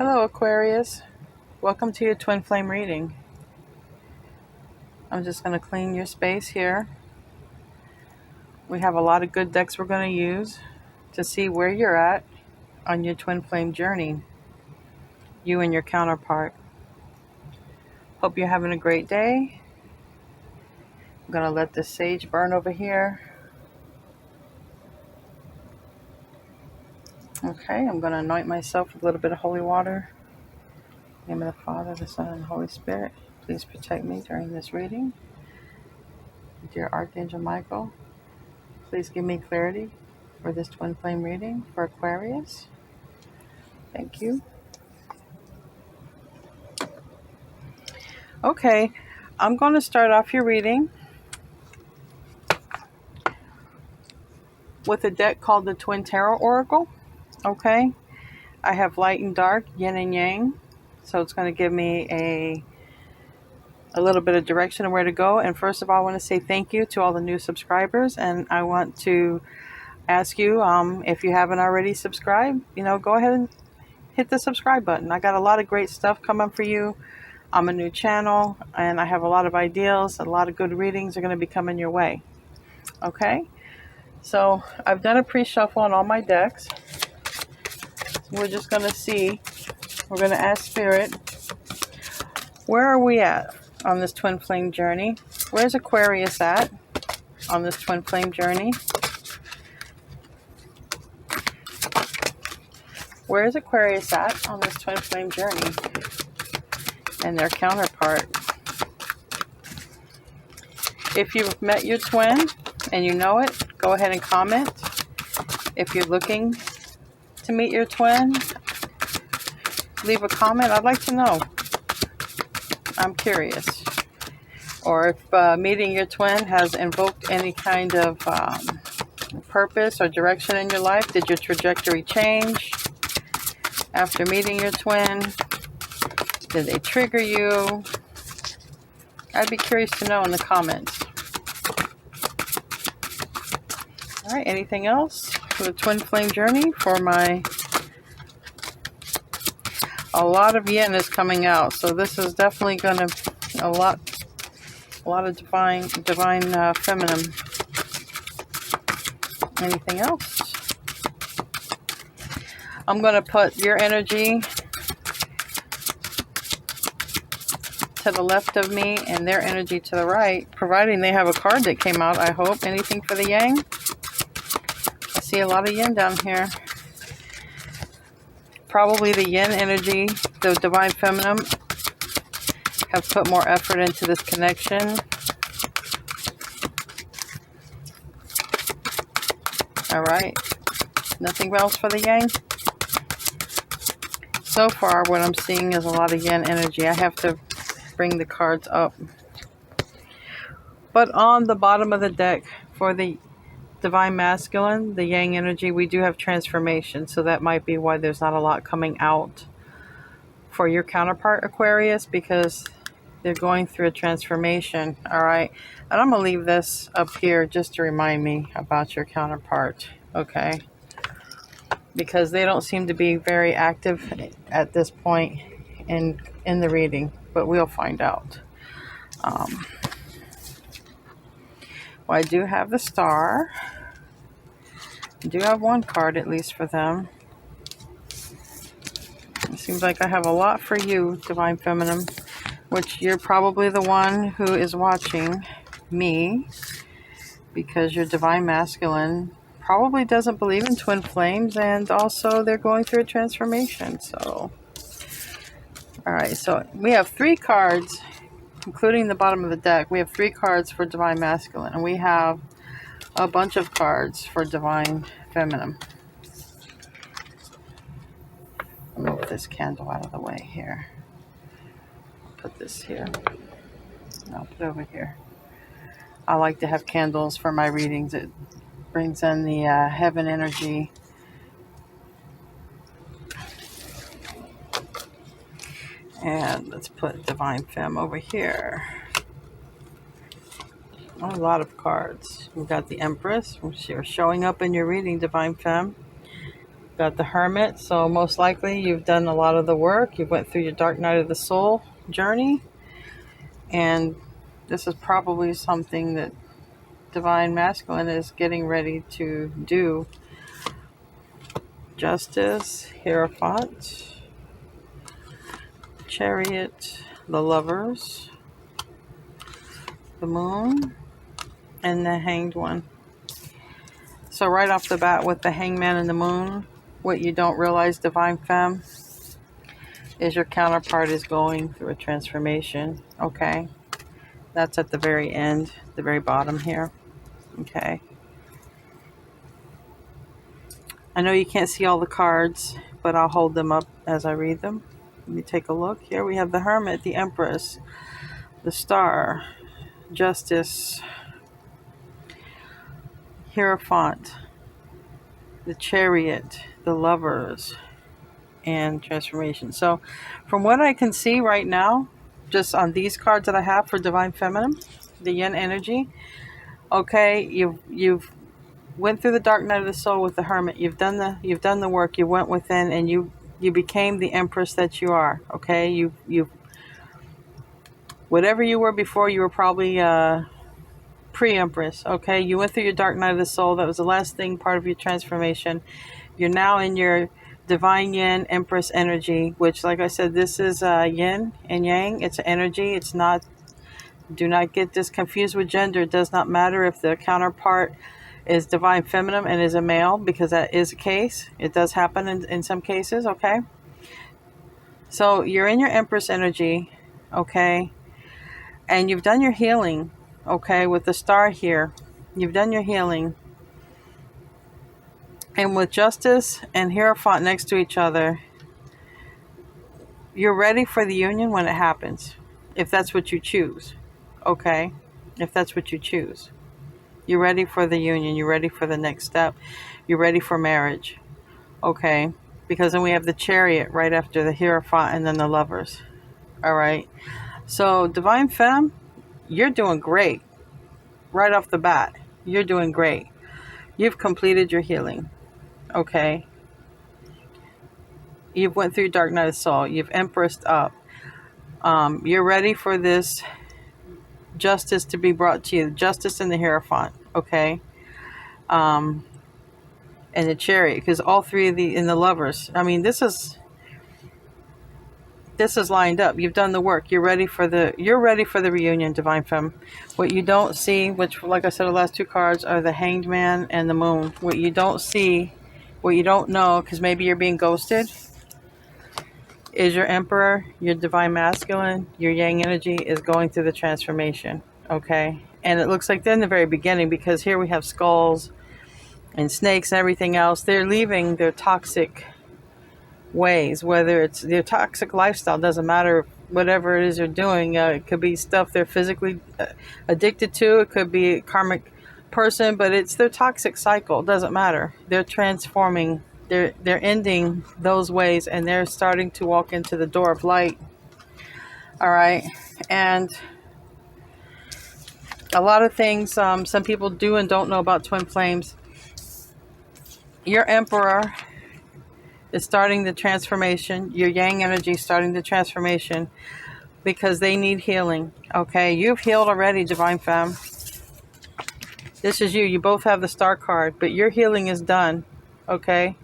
Hello, Aquarius. Welcome to your twin flame reading. I'm just going to clean your space here. We have a lot of good decks we're going to use to see where you're at on your twin flame journey, you and your counterpart. Hope you're having a great day. I'm going to let this sage burn over here. Okay, I'm going to anoint myself with a little bit of holy water. In the name of the Father, the Son, and the Holy Spirit. Please protect me during this reading. Dear Archangel Michael, please give me clarity for this twin flame reading for Aquarius. Thank you. Okay, I'm going to start off your reading with a deck called the Twin Tarot Oracle. Okay, I have light and dark, yin and yang, so it's going to give me a little bit of direction of where to go. And first of all, I want to say thank you to all the new subscribers, and I want to ask you, if you haven't already subscribed, go ahead and hit the subscribe button. I got a lot of great stuff coming for you. I'm a new channel, and I have a lot of ideas. A lot of good readings are going to be coming your way. Okay, so I've done a pre-shuffle on all my decks. We're just going to see. We're going to ask Spirit, where are we at on this twin flame journey? Where's Aquarius at on this twin flame journey? Where is Aquarius at on this twin flame journey? And their counterpart. If you've met your twin and you know it, go ahead and comment. If you're looking to meet your twin, leave a comment. I'd like to know. I'm curious. Or if meeting your twin has invoked any kind of purpose or direction in your life. Did your trajectory change after meeting your twin? Did they trigger you? I'd be curious to know in the comments. All right, anything else for the twin flame journey for a lot of yin is coming out, so this is definitely going to a lot of divine feminine. Anything else? I'm going to put your energy to the left of me and their energy to the right, providing they have a card that came out, I hope. Anything for the yang? I see a lot of yin down here. Probably the yin energy, the divine feminine, have put more effort into this connection. All right. Nothing else for the yang? So far, what I'm seeing is a lot of yin energy. I have to bring the cards up. But on the bottom of the deck for the divine masculine, the yang energy, we do have transformation. So that might be why there's not a lot coming out for your counterpart, Aquarius, because they're going through a transformation. All right. And I'm going to leave this up here just to remind me about your counterpart. Okay. Because they don't seem to be very active at this point in the reading, but we'll find out. Well, I do have the star. I do have one card at least for them. It seems like I have a lot for you, Divine Feminine, which you're probably the one who is watching me, because your Divine Masculine probably doesn't believe in twin flames, and also they're going through a transformation. So, all right, so we have 3 cards, including the bottom of the deck. We have 3 cards for Divine Masculine, and we have a bunch of cards for Divine Feminine. Move this candle out of the way here. Put this here. I'll put it over here. I like to have candles for my readings. It brings in the heaven energy. And let's put Divine Femme over here. A lot of cards. We've got the Empress. She's showing up in your reading, Divine Femme. got the Hermit. So most likely you've done a lot of the work. You went through your dark night of the soul journey. And this is probably something that Divine Masculine is getting ready to do. Justice, Hierophant, Chariot, the Lovers, the Moon, and the Hanged One. So right off the bat with the Hangman and the Moon, what you don't realize, Divine Femme, is your counterpart is going through a transformation. Okay, that's at the very end, the very bottom here. Okay, I know you can't see all the cards, but I'll hold them up as I read them. Let me take a look. Here we have the Hermit, the Empress, the Star, Justice, Hierophant, the Chariot, the Lovers, and Transformation. So from what I can see right now, just on these cards that I have for Divine Feminine, the Yin energy, okay, you've went through the dark night of the soul with the Hermit. You've done the work. You went within and you became the Empress that you are. Okay, you whatever you were before, you were probably pre-Empress. Okay, you went through your dark night of the soul. That was the last thing, part of your transformation. You're now in your Divine Yin Empress energy, which, like I said, this is Yin and Yang. It's energy. It's not. Do not get this confused with gender. It does not matter if the counterpart is Divine Feminine and is a male, because that is a case. It does happen in some cases. Okay, so you're in your Empress energy. Okay, and you've done your healing. Okay, with the Star here, you've done your healing. And with Justice and Hierophant next to each other, you're ready for the union when it happens. If that's what you choose. Okay? If that's what you choose. You're ready for the union. You're ready for the next step. You're ready for marriage. Okay? Because then we have the Chariot right after the Hierophant and then the Lovers. Alright? So, Divine Femme, you're doing great. Right off the bat. You're doing great. You've completed your healing. Okay, you've went through dark night of soul. You've empressed up. You're ready for this justice to be brought to you. Justice in the Hierophant. Okay, and the Chariot, because all three of the Lovers. I mean, this is lined up. You've done the work. You're ready for the reunion, Divine Femme. What you don't see, which, like I said, the last two cards are the Hanged Man and the Moon. What you don't see. What you don't know, because maybe you're being ghosted, is your Emperor, your Divine Masculine, your Yang energy is going through the transformation. Okay? And it looks like they're in the very beginning, because here we have skulls and snakes and everything else. They're leaving their toxic ways, whether it's their toxic lifestyle, doesn't matter, whatever it is they're doing. It could be stuff they're physically addicted to. It could be a karmic person, but it's their toxic cycle. It doesn't matter. They're transforming. They're ending those ways, and they're starting to walk into the door of light. All right, and a lot of things some people do and don't know about twin flames. Your Emperor is starting the transformation. Your Yang energy is starting the transformation because they need healing. Okay, you've healed already, Divine Femme. This is you. You both have the Star card, but your healing is done. Okay?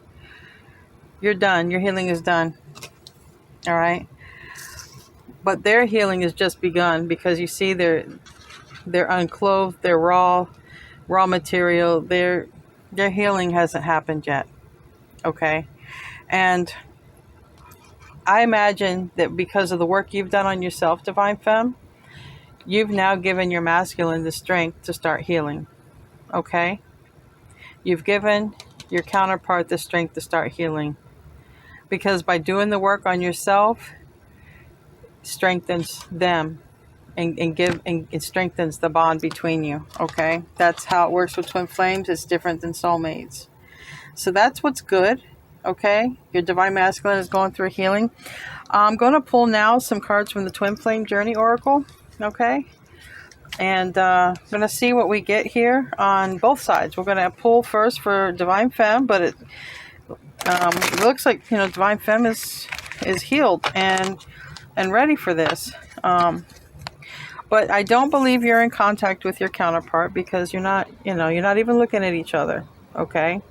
You're done. Your healing is done. All right? But their healing has just begun, because you see they're unclothed, they're raw material. Their healing hasn't happened yet. Okay? And I imagine that because of the work you've done on yourself, Divine Femme, you've now given your masculine the strength to start healing. Okay? You've given your counterpart the strength to start healing. Because by doing the work on yourself, strengthens them and it strengthens the bond between you. Okay? That's how it works with twin flames. It's different than soulmates. So that's what's good. Okay? Your Divine Masculine is going through healing. I'm going to pull now some cards from the Twin Flame Journey Oracle. Okay? And I'm going to see what we get here on both sides. We're going to pull first for Divine Femme, but It looks like, Divine Femme is healed and ready for this. But I don't believe you're in contact with your counterpart because you're not even looking at each other. Okay.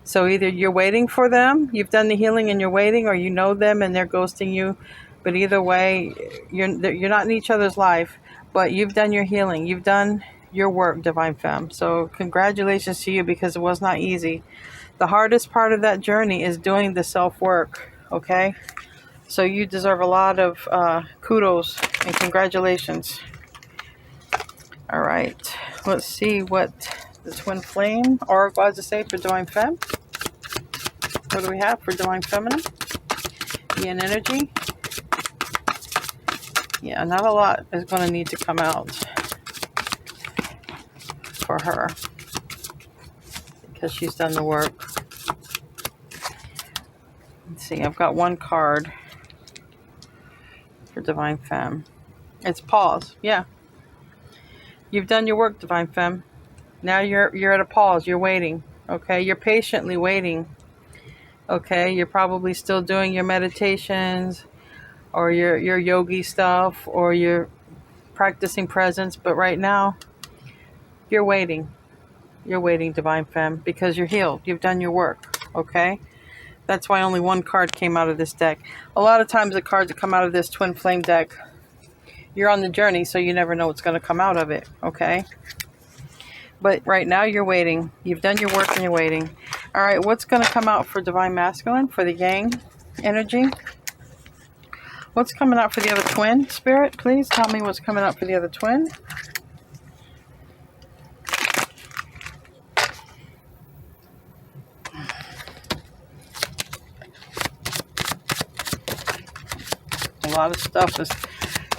So either you're waiting for them, you've done the healing and you're waiting, or you know them and they're ghosting you. But either way, you're not in each other's life, but you've done your healing. You've done your work, Divine Femme. So congratulations to you, because it was not easy. The hardest part of that journey is doing the self-work, okay? So you deserve a lot of kudos and congratulations. All right, let's see what the Twin Flame Oracle has to say for Divine Femme. What do we have for Divine Feminine? Yin energy. Yeah, not a lot is going to need to come out for her because she's done the work. Let's see, I've got one card for Divine Femme. It's pause. Yeah. You've done your work, Divine Femme. Now you're at a pause. You're waiting. Okay? You're patiently waiting. Okay? You're probably still doing your meditations or your yogi stuff, or you're practicing presence, but right now you're waiting. You're waiting, Divine Femme, because you're healed. You've done your work. Okay? That's why only one card came out of this deck. A lot of times the cards that come out of this Twin Flame deck, you're on the journey, so you never know what's going to come out of it. Okay? But right now you're waiting. You've done your work and you're waiting. All right, what's going to come out for Divine Masculine, for the Yang energy? What's coming out for the other twin, Spirit? Please tell me what's coming out for the other twin. A lot of stuff is...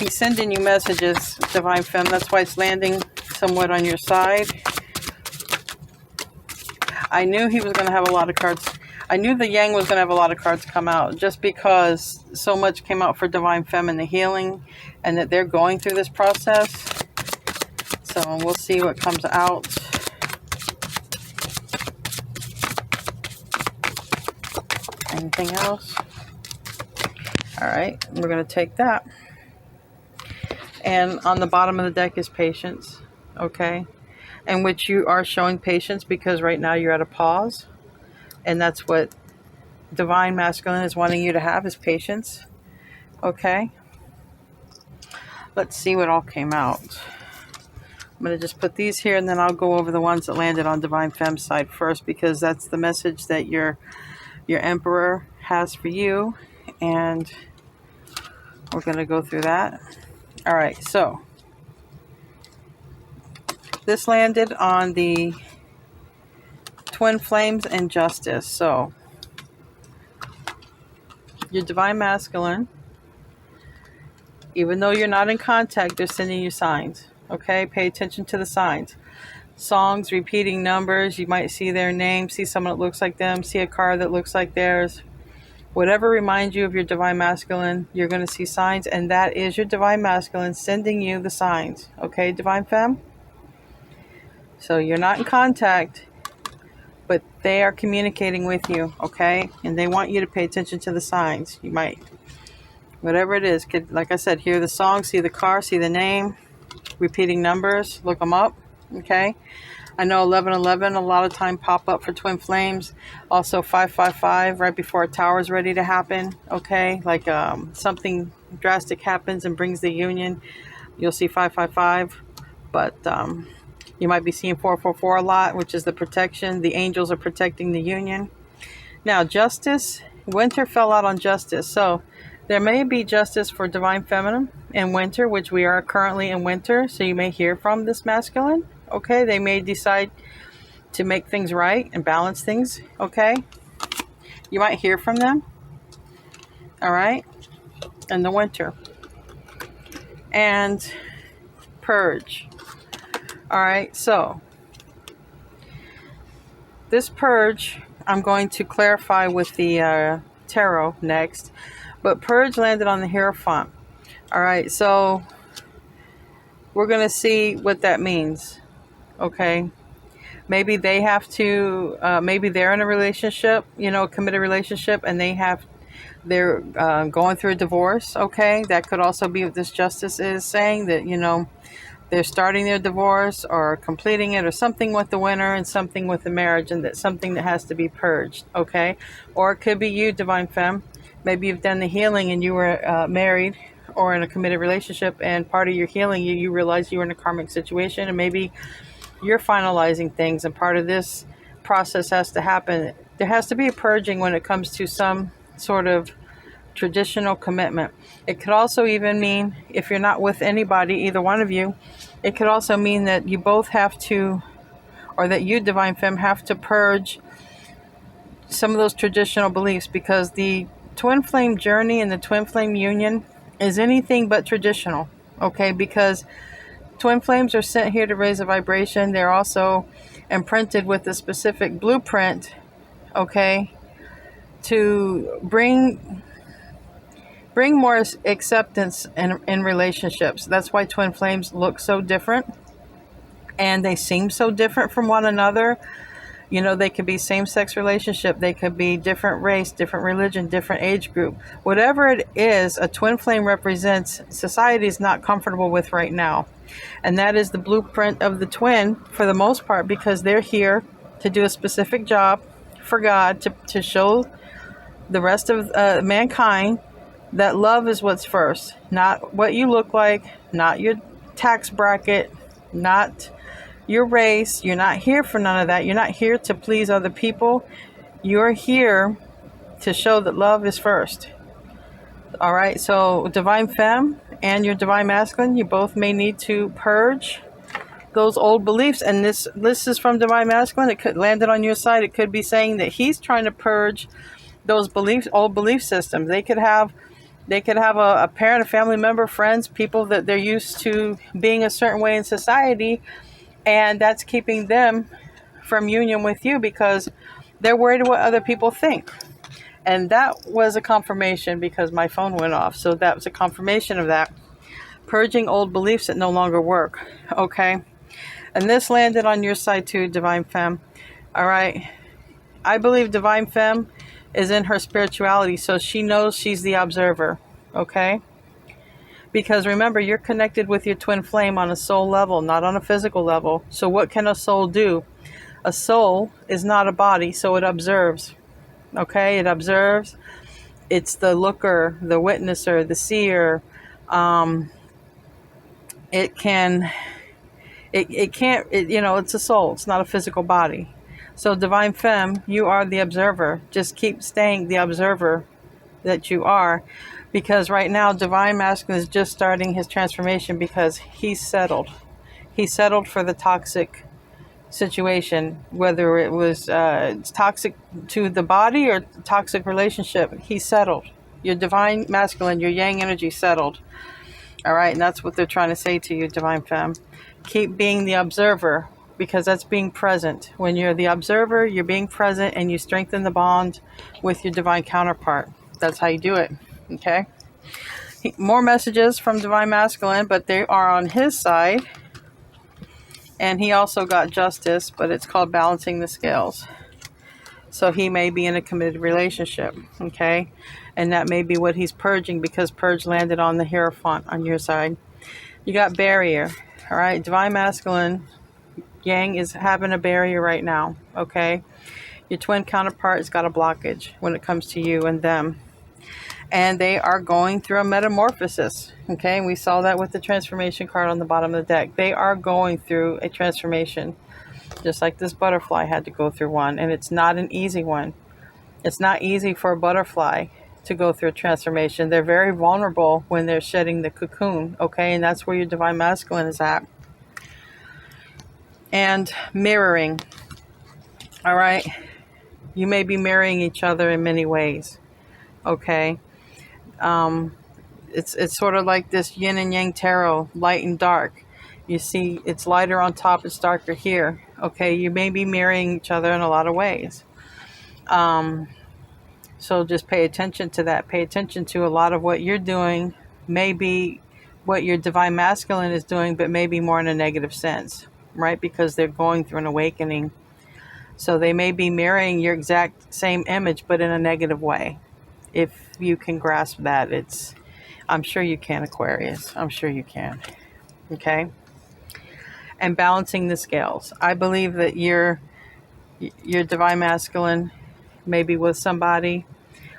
He's sending you messages, Divine Femme. That's why it's landing somewhat on your side. I knew he was going to have a lot of cards. I knew the Yang was going to have a lot of cards come out, just because so much came out for Divine Femme and the healing, and that they're going through this process. So we'll see what comes out. Anything else? All right, we're going to take that. And on the bottom of the deck is patience, okay? In which you are showing patience because right now you're at a pause. And that's what Divine Masculine is wanting you to have, is patience, okay? Let's see what all came out. I'm going to just put these here, and then I'll go over the ones that landed on Divine Femme's side first, because that's the message that your Emperor has for you. And we're going to go through that. All right, so this landed on the Twin Flames and Justice. So your Divine Masculine, even though you're not in contact, they're sending you signs. Okay, pay attention to the signs. Songs, repeating numbers. You might see their name, see someone that looks like them, see a car that looks like theirs. Whatever reminds you of your Divine Masculine, you're going to see signs, and that is your Divine Masculine sending you the signs. Okay, Divine Femme? So you're not in contact, but they are communicating with you, okay? And they want you to pay attention to the signs. You might, whatever it is, could, like I said, hear the song, see the car, see the name, repeating numbers, look them up, okay? I know 1111 a lot of time pop up for Twin Flames. Also 555 right before a tower is ready to happen. Okay, like something drastic happens and brings the union. You'll see 555, but you might be seeing 444 a lot, which is the protection. The angels are protecting the union. Now Justice, Winter fell out on Justice, so there may be justice for Divine Feminine in Winter, which we are currently in Winter. So you may hear from this masculine. Okay, they may decide to make things right and balance things, okay? You might hear from them, all right, in the Winter. And Purge, all right? So, this Purge, I'm going to clarify with the Tarot next, but Purge landed on the Hierophant, all right? So, we're going to see what that means. Okay, Maybe they have to, maybe they're in a relationship, a committed relationship, and they're going through a divorce. Okay, that could also be what this justice is saying, that they're starting their divorce or completing it or something with the winter and something with the marriage, and that's something that has to be purged. Okay, or it could be you, divine femme. Maybe you've done the healing and you were married or in a committed relationship, and part of your healing, you realize you were in a karmic situation, and maybe you're finalizing things, and part of this process has to happen. There has to be a purging when it comes to some sort of traditional commitment. It could also even mean, if you're not with anybody, either one of you, it could also mean that you both have to, or that you, divine femme, have to purge some of those traditional beliefs, because the twin flame journey and the twin flame union is anything but traditional. Okay, because twin flames are sent here to raise a vibration. They're also imprinted with a specific blueprint, okay, to bring more acceptance in relationships. That's why twin flames look so different, and they seem so different from one another. They could be same-sex relationship, they could be different race, different religion, different age group. Whatever it is, a twin flame represents society is not comfortable with right now. And that is the blueprint of the twin for the most part, because they're here to do a specific job for God, to show the rest of mankind that love is what's first. Not what you look like, not your tax bracket, not your race. You're not here for none of that. You're not here to please other people. You're here to show that love is first. All right, so divine femme and your divine masculine, you both may need to purge those old beliefs. And this is from divine masculine. It could land it on your side. It could be saying that he's trying to purge those beliefs, old belief systems. They could have a parent, a family member, friends, people that they're used to being a certain way in society, and that's keeping them from union with you because they're worried what other people think. And that was a confirmation, because my phone went off. So that was a confirmation of that. Purging old beliefs that no longer work. Okay. And this landed on your side too, divine femme. All right. I believe divine femme is in her spirituality, so she knows she's the observer. Okay. Because remember, you're connected with your twin flame on a soul level, not on a physical level. So what can a soul do? A soul is not a body, so it observes. Okay, it observes. It's the looker, the witnesser, the seer. It's a soul. It's not a physical body. So divine femme, you are the observer. Just keep staying the observer that you are. Because right now, divine masculine is just starting his transformation, because he's settled. He settled for the toxic situation, whether it was toxic to the body or toxic relationship. He settled. Your divine masculine, your yang energy settled. All right, and that's what they're trying to say to you, divine femme. Keep being the observer, because that's being present. When you're the observer, you're being present, and you strengthen the bond with your divine counterpart. That's how you do it. Okay. More messages from divine masculine, but they are on his side. And he also got justice, but it's called balancing the scales. So he may be in a committed relationship. Okay. And that may be what he's purging, because purge landed on the Hierophant on your side. You got barrier. All right. Divine masculine, yang is having a barrier right now. Okay. Your twin counterpart has got a blockage when it comes to you and them. And they are going through a metamorphosis. Okay, and we saw that with the transformation card on the bottom of the deck. They are going through a transformation, just like this butterfly had to go through one. And it's not an easy one. It's not easy for a butterfly to go through a transformation. They're very vulnerable when they're shedding the cocoon. Okay, and that's where your divine masculine is at. And mirroring. All right, you may be mirroring each other in many ways. Okay. It's sort of like this yin and yang tarot, light and dark. You see, it's lighter on top, it's darker here. Okay, you may be mirroring each other in a lot of ways. So just pay attention to that. Pay attention to a lot of what you're doing may be what your divine masculine is doing, but maybe more in a negative sense. right? Because they're going through an awakening. So they may be mirroring your exact same image, but in a negative way. If you can grasp that, I'm sure you can, Aquarius. I'm sure you can. Okay? And balancing the scales. I believe that your divine masculine may be with somebody,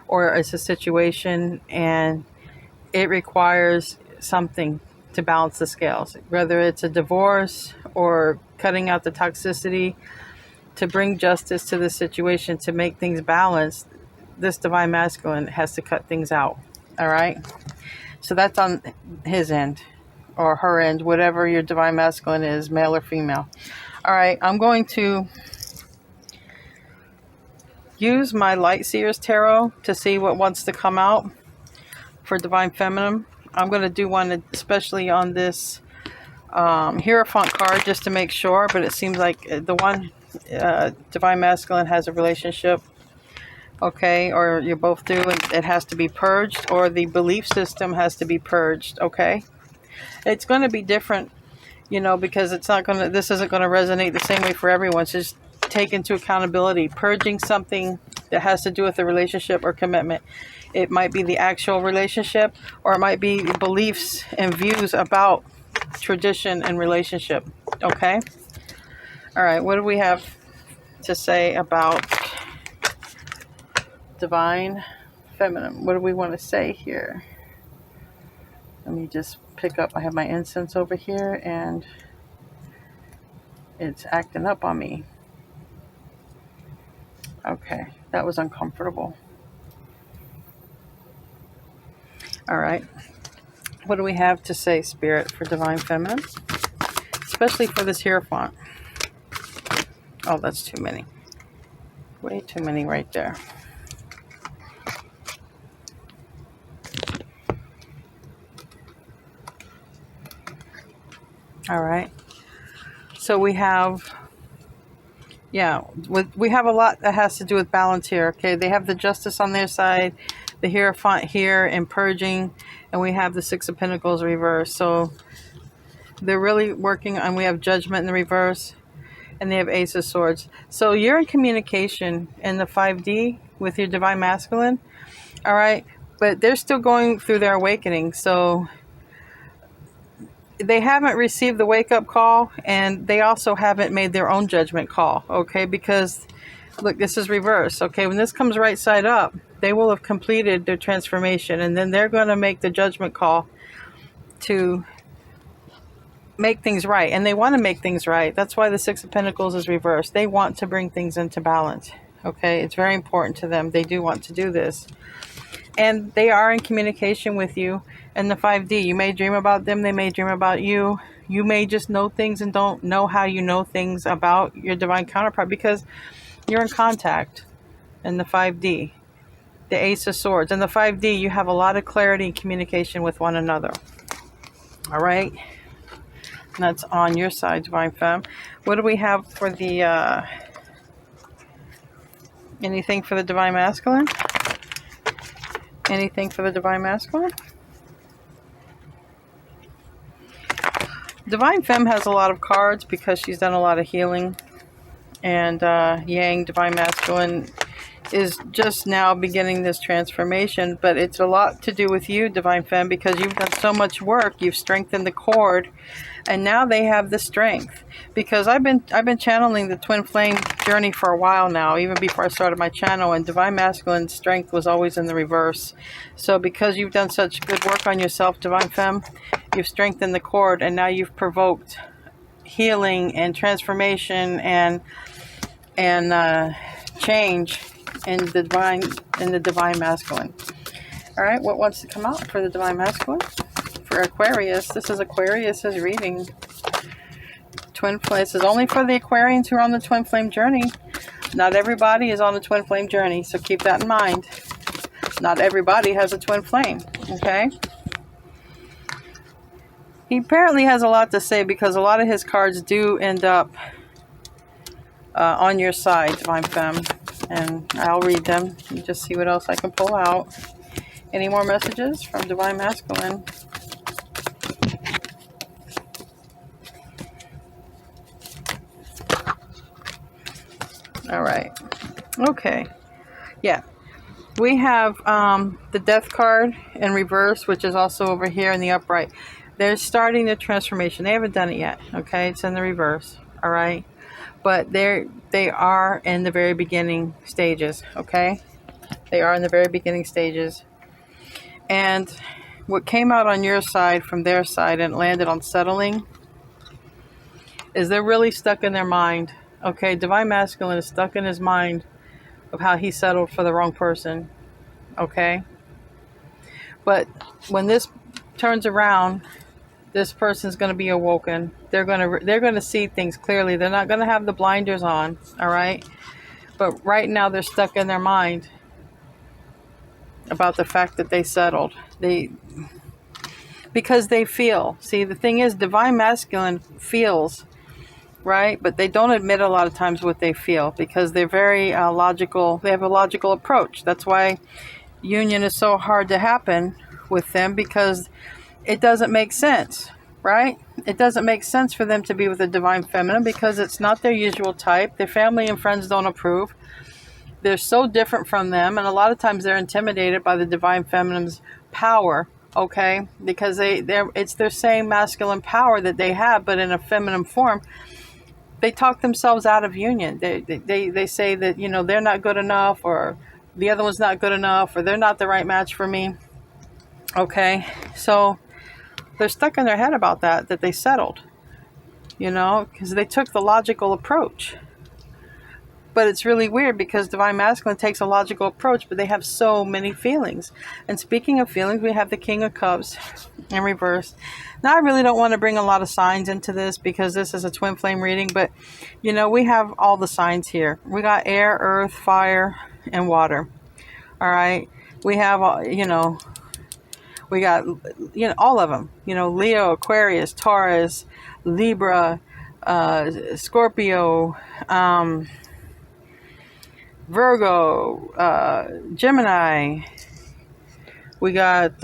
or it's a situation, and it requires something to balance the scales, whether it's a divorce or cutting out the toxicity to bring justice to the situation, to make things balanced. This divine masculine has to cut things out. All right. So that's on his end or her end, whatever your divine masculine is, male or female. All right. I'm going to use my Light Seers Tarot to see what wants to come out for divine feminine. I'm going to do one especially on this Hierophant card just to make sure, but it seems like the one divine masculine has a relationship, okay, or you both do, and it has to be purged, or the belief system has to be purged. Okay, it's going to be different, because it's not going to, this isn't going to resonate the same way for everyone. So just take into accountability, purging something that has to do with a relationship or commitment. It might be the actual relationship, or it might be beliefs and views about tradition and relationship. Okay. All right. What do we have to say about divine feminine? What do we want to say here? Let me just pick up. I have my incense over here and it's acting up on me. Okay. That was uncomfortable. All right. What do we have to say, Spirit, for divine feminine? Especially for this Hierophant. Oh, that's too many. Way too many right there. All right. So we have, we have a lot that has to do with balance here. Okay. They have the Justice on their side, the Hierophant here, and purging, and we have the Six of Pentacles reversed. So they're really working on, we have Judgment in the reverse, and they have Ace of Swords. So you're in communication in the 5D with your divine masculine. All right. But they're still going through their awakening. So they haven't received the wake-up call, and they also haven't made their own judgment call. Okay. Because look, this is reverse. Okay. When this comes right side up, they will have completed their transformation, and then they're going to make the judgment call to make things right. And they want to make things right. That's why the Six of Pentacles is reversed. They want to bring things into balance. Okay. It's very important to them. They do want to do this. And they are in communication with you in the 5D. You may dream about them. They may dream about you. You may just know things and don't know how you know things about your divine counterpart, because you're in contact in the 5D. The Ace of Swords. In the 5D, you have a lot of clarity and communication with one another. All right. And that's on your side, divine femme. What do we have for the, anything for the divine masculine? Anything for the divine masculine? Divine femme has a lot of cards because she's done a lot of healing. And Yang, divine masculine, is just now beginning this transformation. But it's a lot to do with you, divine femme, because you've done so much work. You've strengthened the cord. And now they have the strength, because I've been channeling the twin flame journey for a while now, even before I started my channel, and divine masculine strength was always in the reverse. So because you've done such good work on yourself, divine femme, you've strengthened the cord, and now you've provoked healing and transformation and change in the divine masculine. All right, what wants to come out for the divine masculine? For Aquarius, this is Aquarius's reading. Twin flame. This is only for the Aquarians who are on the twin flame journey. Not everybody is on the twin flame journey, so keep that in mind. Not everybody has a twin flame, okay? He apparently has a lot to say, because a lot of his cards do end up on your side, divine femme. And I'll read them and just see what else I can pull out. Any more messages from divine masculine? All right. Okay. Yeah. We have the Death card in reverse, which is also over here in the upright. They're starting the transformation. They haven't done it yet. Okay. It's in the reverse. All right. But they are in the very beginning stages. Okay. They are in the very beginning stages. And what came out on your side from their side and landed on settling is they're really stuck in their mind. Okay, Divine Masculine is stuck in his mind of how he settled for the wrong person. Okay? But when this turns around, this person's going to be awoken. They're going to see things clearly. They're not going to have the blinders on, all right? But right now they're stuck in their mind about the fact that they settled. Because they feel. See, the thing is, Divine Masculine feels, right? But they don't admit a lot of times what they feel because they're very logical. They have a logical approach. That's why union is so hard to happen with them, because it doesn't make sense, right? It doesn't make sense for them to be with a Divine Feminine because it's not their usual type. Their family and friends don't approve. They're so different from them, and a lot of times they're intimidated by the Divine Feminine's power, okay? Because it's their same masculine power that they have, but in a feminine form. They talk themselves out of union. They say that, you know, they're not good enough, or the other one's not good enough, or they're not the right match for me. Okay, so they're stuck in their head about that they settled, you know, because they took the logical approach. But it's really weird because Divine Masculine takes a logical approach, but they have so many feelings. And speaking of feelings, we have the King of Cups in reverse. Now, I really don't want to bring a lot of signs into this because this is a twin flame reading, but, you know, we have all the signs here. We got air, earth, fire, and water. All right. We have, you know, we got, you know, all of them. You know, Leo, Aquarius, Taurus, Libra, Scorpio, Virgo, Gemini, we got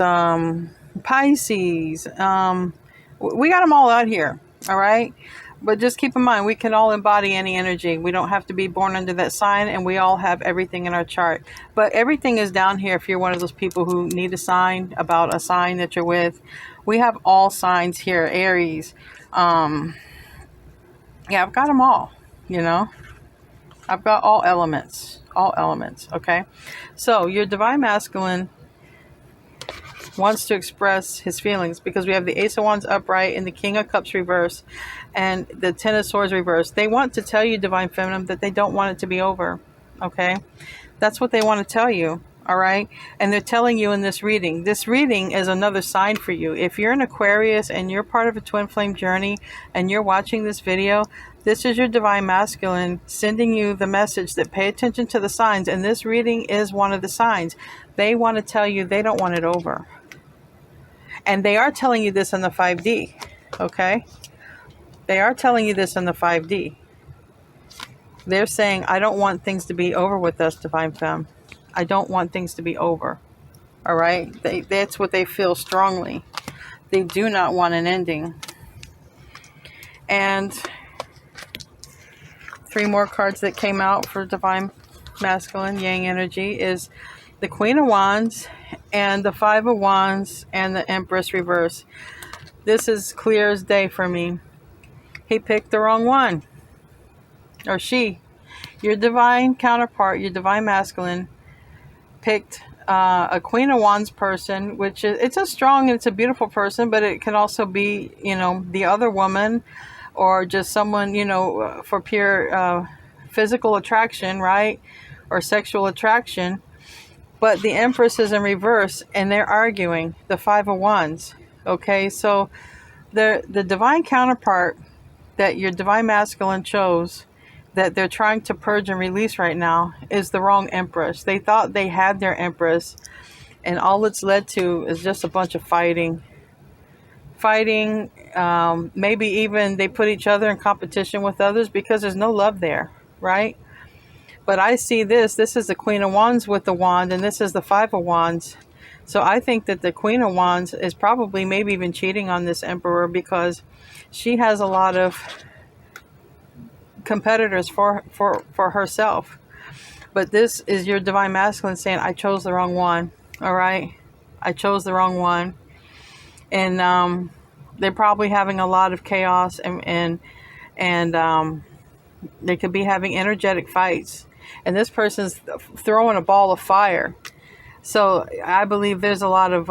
Pisces, we got them all out here, all right? But just keep in mind, we can all embody any energy. We don't have to be born under that sign, and we all have everything in our chart. But everything is down here if you're one of those people who need a sign about a sign that you're with. We have all signs here, Aries. Yeah, I've got them all, you know? I've got all elements, okay? So your Divine Masculine wants to express his feelings because we have the Ace of Wands upright and the King of Cups reverse and the Ten of Swords reverse. They want to tell you, Divine Feminine, that they don't want it to be over, okay? That's what they want to tell you, all right? And they're telling you in this reading. This reading is another sign for you. If you're an Aquarius and you're part of a twin flame journey and you're watching this video, this is your Divine Masculine sending you the message that pay attention to the signs. And this reading is one of the signs. They want to tell you they don't want it over. And they are telling you this in the 5D, okay? They are telling you this in the 5D. They're saying, I don't want things to be over with us, Divine Femme. I don't want things to be over, all right? That's what they feel strongly. They do not want an ending. And three more cards that came out for Divine Masculine Yang energy is the Queen of Wands and the Five of Wands and the Empress reverse. This is clear as day for me. He picked the wrong one. Or she. Your divine counterpart, your Divine Masculine, picked a Queen of Wands person, which is, it's a strong and it's a beautiful person, but it can also be, you know, the other woman, or just someone, you know, for pure physical attraction, right? Or sexual attraction. But the Empress is in reverse, and they're arguing, the Five of Wands. Okay, so the divine counterpart that your Divine Masculine chose, that they're trying to purge and release right now, is the wrong Empress. They thought they had their Empress, and all it's led to is just a bunch of fighting. Maybe even they put each other in competition with others because there's no love there, right? But I see this is the Queen of Wands with the wand, and this is the Five of Wands. So I think that the Queen of Wands is probably maybe even cheating on this Emperor because she has a lot of competitors for herself. But this is your divine masculine saying, I chose the wrong one. All right. I chose the wrong one. And they're probably having a lot of chaos, and they could be having energetic fights. And this person's throwing a ball of fire. So I believe there's a lot of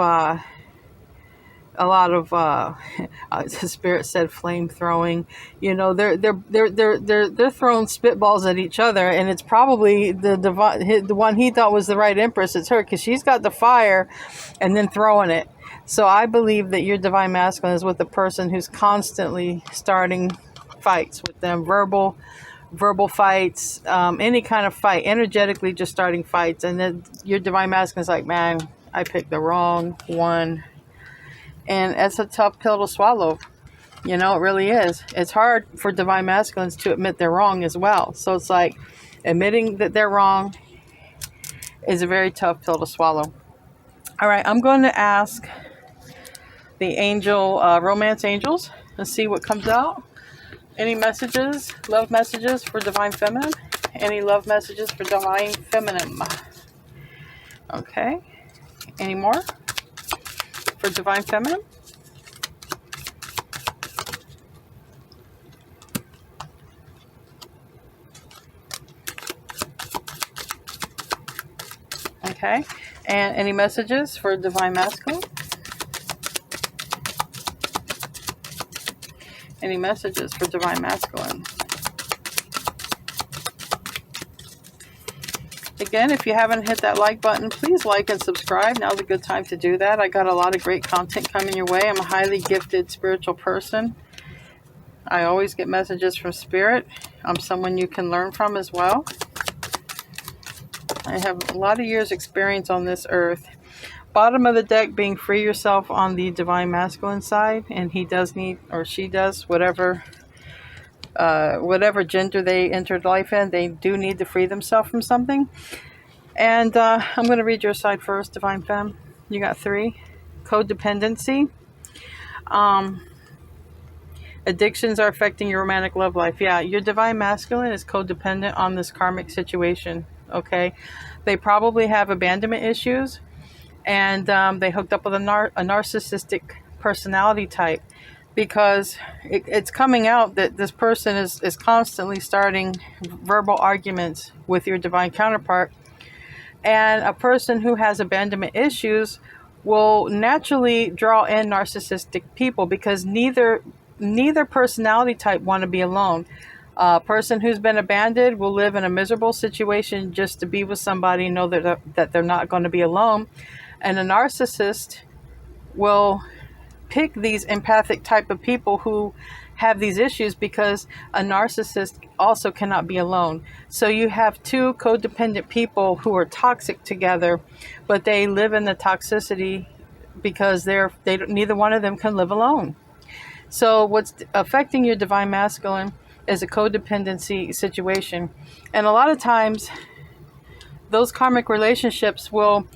Spirit said flame throwing. You know, they're throwing spitballs at each other, and it's probably the one he thought was the right empress. It's her, because she's got the fire, and then throwing it. So I believe that your divine masculine is with the person who's constantly starting fights with them, verbal fights, any kind of fight, energetically just starting fights. And then your divine masculine is like, man, I picked the wrong one. And it's a tough pill to swallow. You know, it really is. It's hard for divine masculines to admit they're wrong as well. So it's like admitting that they're wrong is a very tough pill to swallow. All right, I'm going to ask the angel, romance angels, and see what comes out. Any messages, love messages for divine feminine? Any love messages for divine feminine? Okay. Any more for divine feminine? Okay. And any messages for divine masculine? Any messages for divine masculine? Again, if you haven't hit that like button, please like and subscribe. Now's a good time to do that. I got a lot of great content coming your way. I'm a highly gifted spiritual person. I always get messages from Spirit. I'm someone you can learn from as well. I have a lot of years experience on this earth. Bottom of the deck being free yourself on the divine masculine side, and he does need, or she does, whatever gender they entered life in, they do need to free themselves from something. And I'm going to read your side first, divine femme. You got 3. Codependency. Addictions are affecting your romantic love life. Yeah, your divine masculine is codependent on this karmic situation. Okay, they probably have abandonment issues. And they hooked up with a narcissistic personality type, because it's coming out that this person is constantly starting verbal arguments with your divine counterpart. And a person who has abandonment issues will naturally draw in narcissistic people, because neither personality type want to be alone. A person who's been abandoned will live in a miserable situation just to be with somebody and know that they're not going to be alone. And a narcissist will pick these empathic type of people who have these issues, because a narcissist also cannot be alone. So you have 2 codependent people who are toxic together, but they live in the toxicity because neither one of them can live alone. So what's affecting your divine masculine is a codependency situation. And a lot of times those karmic relationships will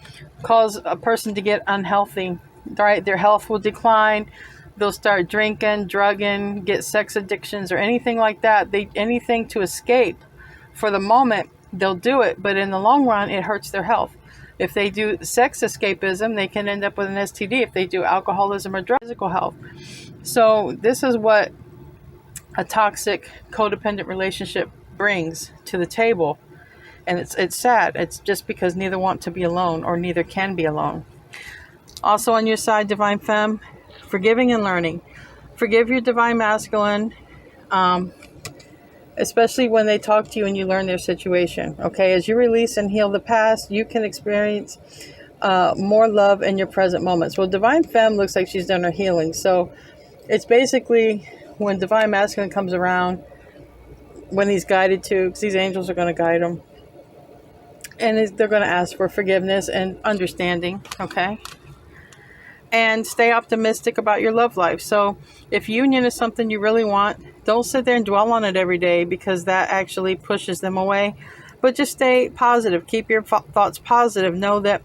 cause a person to get unhealthy, right? Their health will decline. They'll start drinking, drugging, get sex addictions or anything like that. Anything to escape. For the moment, they'll do it, but in the long run, it hurts their health. If they do sex escapism, they can end up with an STD. If they do alcoholism or drug, physical health. So this is what a toxic, codependent relationship brings to the table. And it's sad. It's just because neither want to be alone, or neither can be alone. Also on your side, divine femme, forgiving and learning. Forgive your divine masculine, especially when they talk to you and you learn their situation. Okay, as you release and heal the past, you can experience more love in your present moments. Well, divine femme looks like she's done her healing. So it's basically when divine masculine comes around, when he's guided to, because these angels are going to guide him. And they're going to ask for forgiveness and understanding, okay? And stay optimistic about your love life. So if union is something you really want, don't sit there and dwell on it every day, because that actually pushes them away. But just stay positive. Keep your thoughts positive. Know that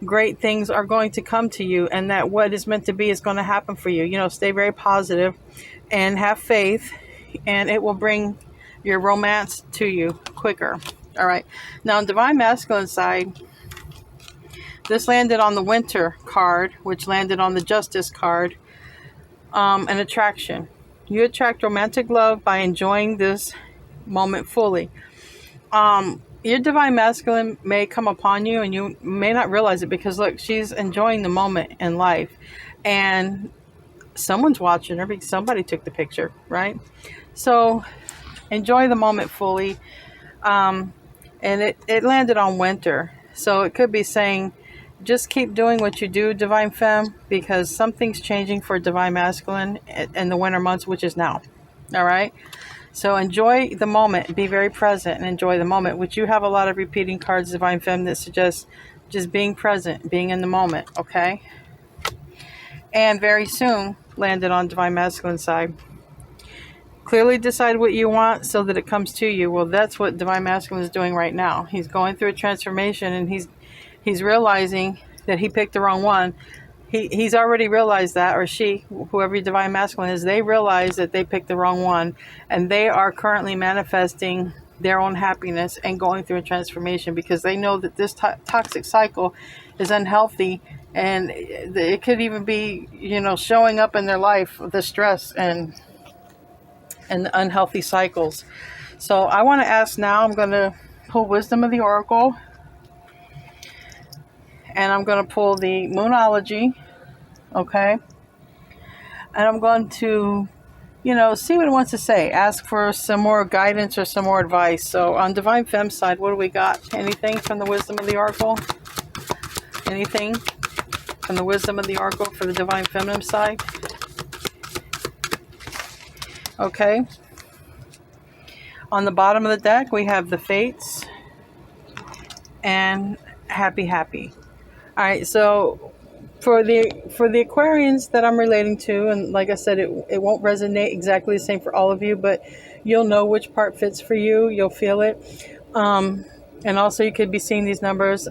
great things are going to come to you, and that what is meant to be is going to happen for you. You know, stay very positive and have faith, and it will bring your romance to you quicker. All right. Now, on Divine Masculine side, this landed on the Winter card, which landed on the Justice card. An attraction. You attract romantic love by enjoying this moment fully. Your Divine Masculine may come upon you and you may not realize it, because look, she's enjoying the moment in life. And someone's watching her because somebody took the picture, right? So enjoy the moment fully. And it landed on Winter. So it could be saying, just keep doing what you do, Divine Femme, because something's changing for Divine Masculine in the winter months, which is now. All right. So enjoy the moment. Be very present and enjoy the moment, which you have a lot of repeating cards, Divine Femme, that suggest just being present, being in the moment. Okay. And very soon landed on Divine Masculine side. Clearly decide what you want so that it comes to you. Well, that's what Divine Masculine is doing right now. He's going through a transformation, and he's realizing that he picked the wrong one. He's already realized that, or she, whoever your Divine Masculine is, they realize that they picked the wrong one, and they are currently manifesting their own happiness and going through a transformation, because they know that this toxic cycle is unhealthy, and it could even be, showing up in their life, the stress and the unhealthy cycles. So I want to ask now, I'm going to pull Wisdom of the Oracle, and I'm going to pull the Moonology, okay? And I'm going to, see what it wants to say. Ask for some more guidance or some more advice. So on Divine Femme side, what do we got? Anything from the Wisdom of the Oracle? Anything from the Wisdom of the Oracle for the Divine Feminine side? Okay. On the bottom of the deck, we have the Fates and Happy. All right, so for the Aquarians that I'm relating to, and like I said, it won't resonate exactly the same for all of you, but you'll know which part fits for you. You'll feel it. And also you could be seeing these numbers,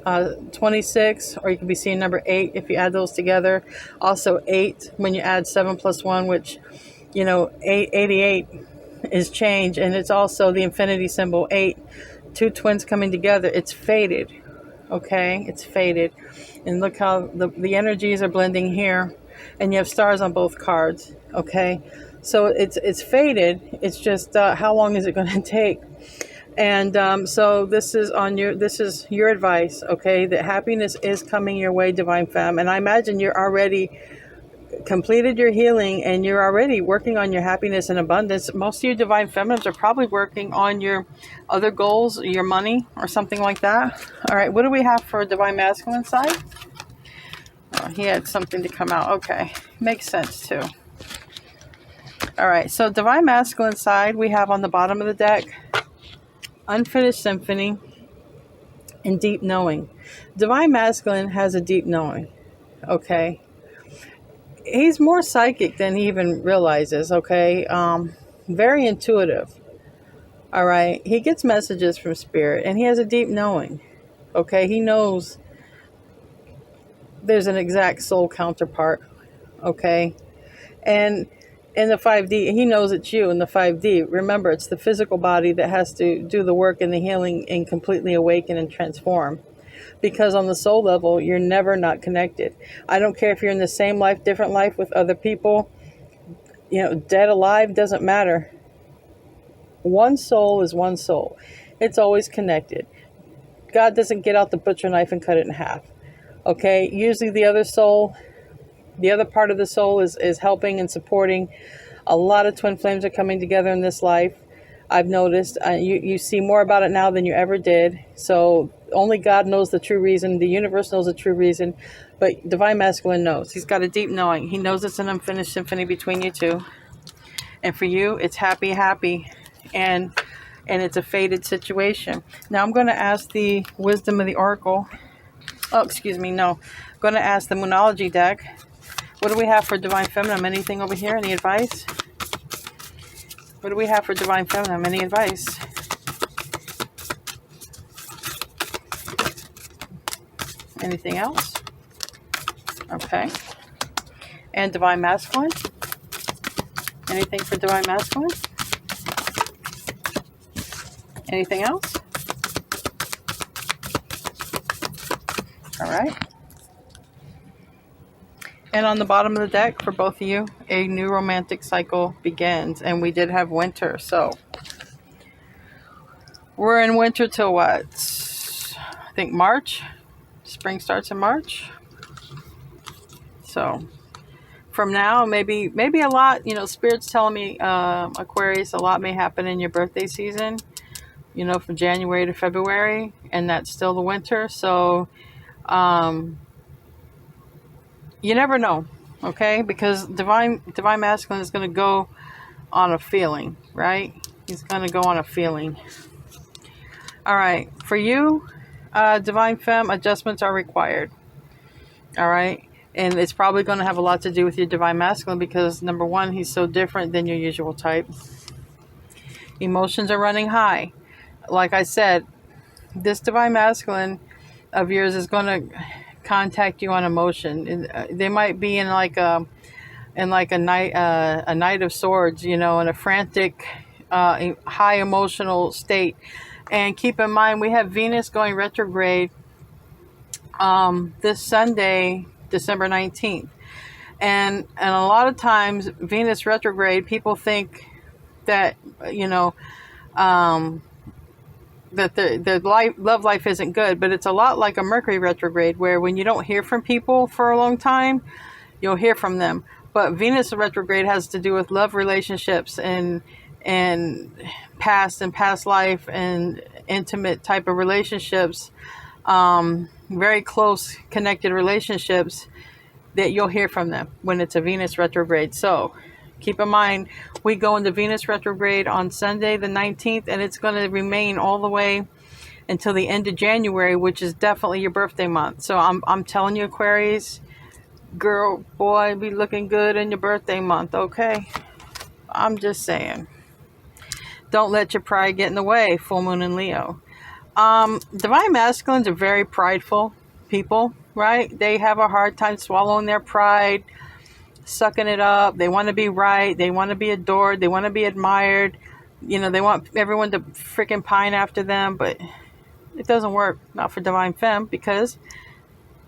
26, or you could be seeing number 8 if you add those together. Also 8 when you add 7 plus 1, which, 88 is change, and it's also the infinity symbol, 8. Two twins coming together. It's fated. Okay, it's faded. And look how the energies are blending here, and you have stars on both cards. Okay, so it's faded. It's just how long is it going to take? And so this is your advice. Okay, that happiness is coming your way, Divine Femme, and I imagine you're already completed your healing and you're already working on your happiness and abundance. Most of you Divine Feminines are probably working on your other goals, your money or something like that. All right, what do we have for Divine Masculine side? Oh, he had something to come out. Okay, makes sense too. All right, so Divine Masculine side, we have on the bottom of the deck, Unfinished Symphony and Deep Knowing. Divine Masculine has a deep knowing. Okay, he's more psychic than he even realizes, okay? Very intuitive, all right? He gets messages from Spirit, and he has a deep knowing, okay? He knows there's an exact soul counterpart, okay? And in the 5D, he knows it's you in the 5D. Remember, it's the physical body that has to do the work and the healing and completely awaken and transform. Because on the soul level, you're never not connected. I don't care if you're in the same life, different life with other people, dead, alive, doesn't matter. One soul is one soul. It's always connected. God doesn't get out the butcher knife and cut it in half. Okay, usually the other soul, the other part of the soul is helping and supporting. A lot of twin flames are coming together in this life. I've noticed. You see more about it now than you ever did. So only God knows the true reason. The universe knows the true reason. But Divine Masculine knows. He's got a deep knowing. He knows it's an unfinished symphony between you two. And for you, it's happy. And it's a fated situation. Now I'm going to ask the Wisdom of the Oracle. Oh, excuse me. No. I'm going to ask the Moonology deck. What do we have for Divine Feminine? Anything over here? Any advice? What do we have for Divine Feminine? Any advice? Anything else? Okay. And Divine Masculine? Anything for Divine Masculine? Anything else? All right. And on the bottom of the deck for both of you, a new romantic cycle begins. And we did have winter. So we're in winter till what? I think March. Spring starts in March. So from now, maybe a lot, Spirit's telling me, Aquarius, a lot may happen in your birthday season, from January to February. And that's still the winter. So you never know, okay? Because divine masculine is going to go on a feeling, right? He's going to go on a feeling. All right, for you, divine femme, adjustments are required. All right, and it's probably going to have a lot to do with your divine masculine because number one, he's so different than your usual type. Emotions are running high. Like I said, this divine masculine of yours is going to contact you on emotion. They might be in like a knight of swords, in a frantic, high emotional state. And keep in mind, we have Venus going retrograde this Sunday, December 19th. And a lot of times, Venus retrograde, people think that, that the love life isn't good, but it's a lot like a Mercury retrograde, where when you don't hear from people for a long time, you'll hear from them. But Venus retrograde has to do with love relationships and past life and intimate type of relationships, very close connected relationships that you'll hear from them when it's a Venus retrograde. So keep in mind, we go into Venus retrograde on Sunday the 19th, and it's going to remain all the way until the end of January, which is definitely your birthday month. So I'm telling you, Aquarius, girl, boy, be looking good in your birthday month, okay? I'm just saying. Don't let your pride get in the way, full moon in Leo. Divine masculines are very prideful people, right? They have a hard time swallowing their pride, sucking it up. They want to be right. They want to be adored. They want to be admired. They want everyone to freaking pine after them, but it doesn't work. Not for divine femme, because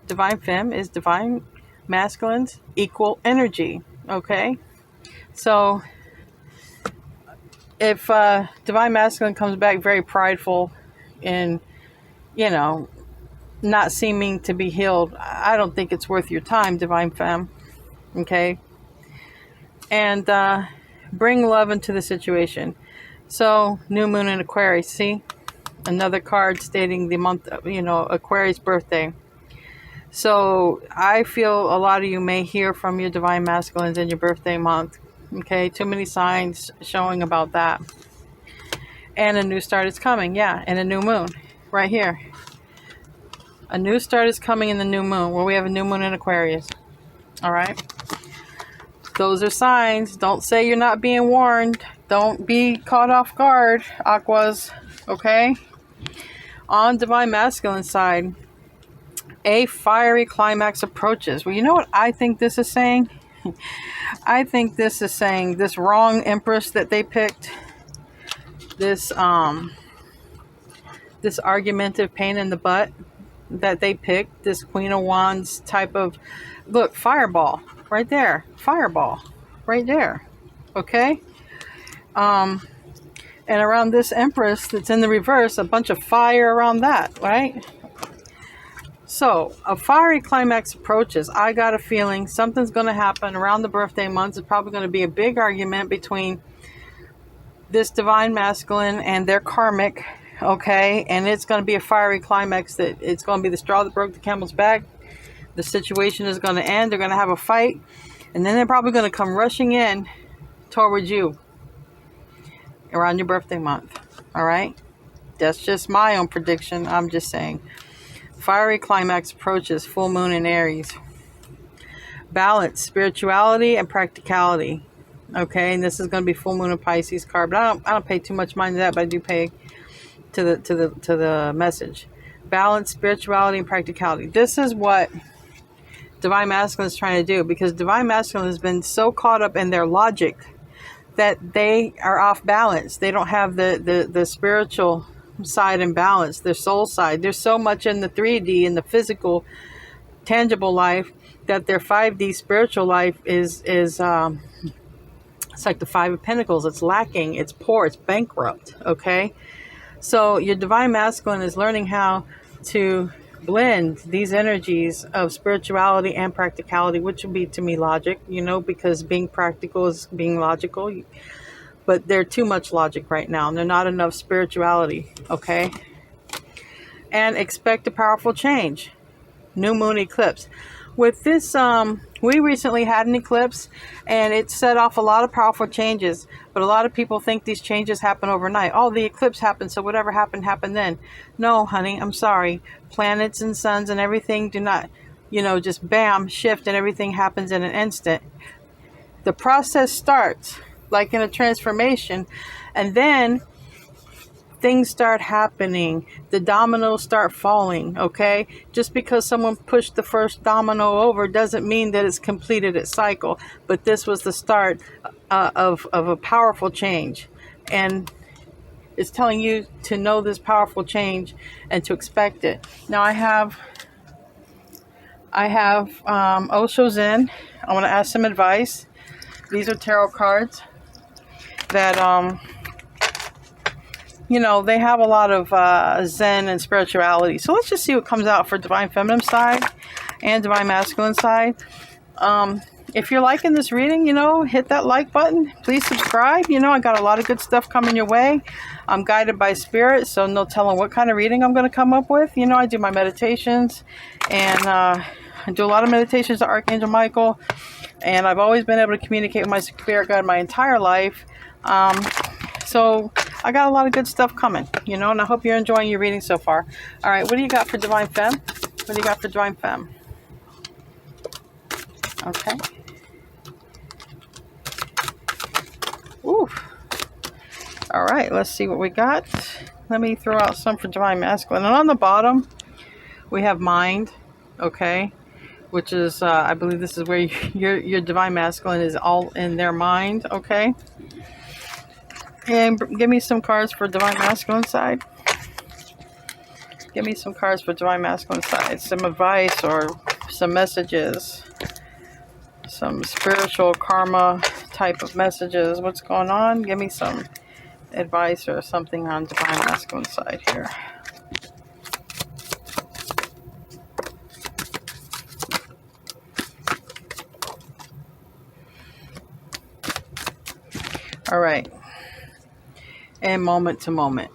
divine femme is divine masculine's equal energy, okay? So if divine masculine comes back very prideful and, not seeming to be healed, I don't think it's worth your time, divine femme. Okay. And bring love into the situation. So new moon in Aquarius, see? Another card stating the month, Aquarius birthday. So I feel a lot of you may hear from your divine masculines in your birthday month. Okay, too many signs showing about that. And a new start is coming, yeah, and a new moon right here. A new start is coming in the new moon, where we have a new moon in Aquarius. All right. Those are signs. Don't say you're not being warned. Don't be caught off guard, Aquas. Okay? On divine masculine side, a fiery climax approaches. Well, you know what I think this is saying? I think this is saying this wrong empress that they picked, this argumentative pain in the butt that they picked, this Queen of Wands type of, look, fireball right there, fireball right there, okay? And around this empress that's in the reverse, a bunch of fire around that, right? So a fiery climax approaches. I got a feeling something's going to happen around the birthday month. It's probably going to be a big argument between this divine masculine and their karmic, okay? And it's going to be a fiery climax that it's going to be the straw that broke the camel's back. The situation is going to end. They're going to have a fight. And then they're probably going to come rushing in towards you around your birthday month. All right? That's just my own prediction. I'm just saying. Fiery climax approaches, full moon in Aries. Balance, spirituality, and practicality. Okay, and this is going to be full moon in Pisces card, but I don't pay too much mind to that, but I do pay to the message. Balance, spirituality, and practicality. This is what Divine Masculine is trying to do, because Divine Masculine has been so caught up in their logic that they are off balance. They don't have the spiritual side in balance, their soul side. There's so much in the 3D, in the physical, tangible life, that their 5D spiritual life is it's like the Five of Pentacles. It's lacking, it's poor, it's bankrupt. Okay, so your divine masculine is learning how to blend these energies of spirituality and practicality, which would be, to me, logic, because being practical is being logical. But they're too much logic right now, and they're not enough spirituality. Okay, and expect a powerful change. New moon eclipse. With this, we recently had an eclipse, and it set off a lot of powerful changes. But a lot of people think these changes happen overnight. Oh, the eclipse happened, so whatever happened then. No, honey, I'm sorry. Planets and suns and everything do not, just bam, shift, and everything happens in an instant. The process starts like in a transformation, and then things start happening. The dominoes start falling. Okay, just because someone pushed the first domino over doesn't mean that it's completed its cycle. But this was the start of a powerful change, and it's telling you to know this powerful change and to expect it. Now I have Osho Zen. I want to ask some advice. These are tarot cards that they have a lot of Zen and spirituality. So let's just see what comes out for Divine Feminine side and Divine Masculine side. If you're liking this reading, hit that like button. Please subscribe. I got a lot of good stuff coming your way. I'm guided by Spirit, so no telling what kind of reading I'm going to come up with. I do my meditations, and I do a lot of meditations to Archangel Michael, and I've always been able to communicate with my Spirit Guide my entire life. So I got a lot of good stuff coming, and I hope you're enjoying your reading so far. All right, what do you got for Divine Femme? What do you got for Divine Femme? Okay. Ooh. All right, let's see what we got. Let me throw out some for Divine Masculine. And on the bottom, we have Mind, okay, which is, I believe this is where your Divine Masculine is all in their mind, okay? And give me some cards for Divine Masculine side. Give me some cards for Divine Masculine side. Some advice or some messages. Some spiritual karma type of messages. What's going on? Give me some advice or something on Divine Masculine side here. All right. And moment to moment.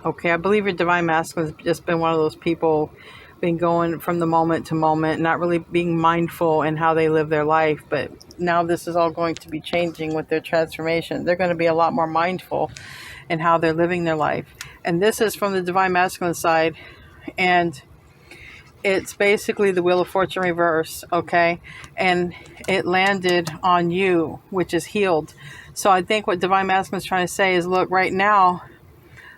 Okay, I believe your Divine Masculine has just been one of those people, been going from the moment to moment, not really being mindful in how they live their life. But now this is all going to be changing with their transformation. They're going to be a lot more mindful in how they're living their life. And this is from the Divine Masculine side, and it's basically the Wheel of Fortune reverse, okay? And it landed on you, which is healed. So I think what Divine Masculine is trying to say is, look, right now,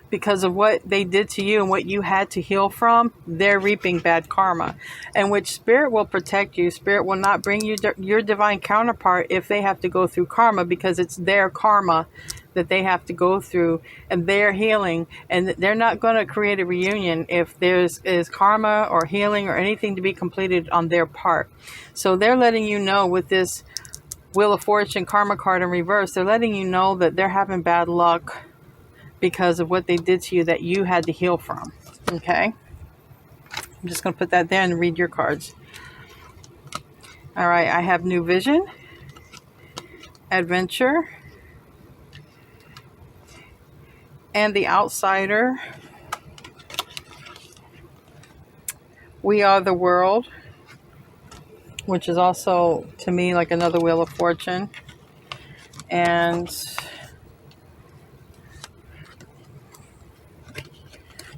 because of what they did to you and what you had to heal from, they're reaping bad karma. And which Spirit will protect you. Spirit will not bring you your divine counterpart if they have to go through karma, because it's their karma that they have to go through, and they're healing. And they're not going to create a reunion if there's karma or healing or anything to be completed on their part. So they're letting you know with this Wheel of Fortune karma card in reverse, they're letting you know that they're having bad luck because of what they did to you that you had to heal from. Okay? I'm just going to put that there and read your cards. All right, I have New Vision, Adventure, and The Outsider. We Are the World, which is also, to me, like another Wheel of Fortune. And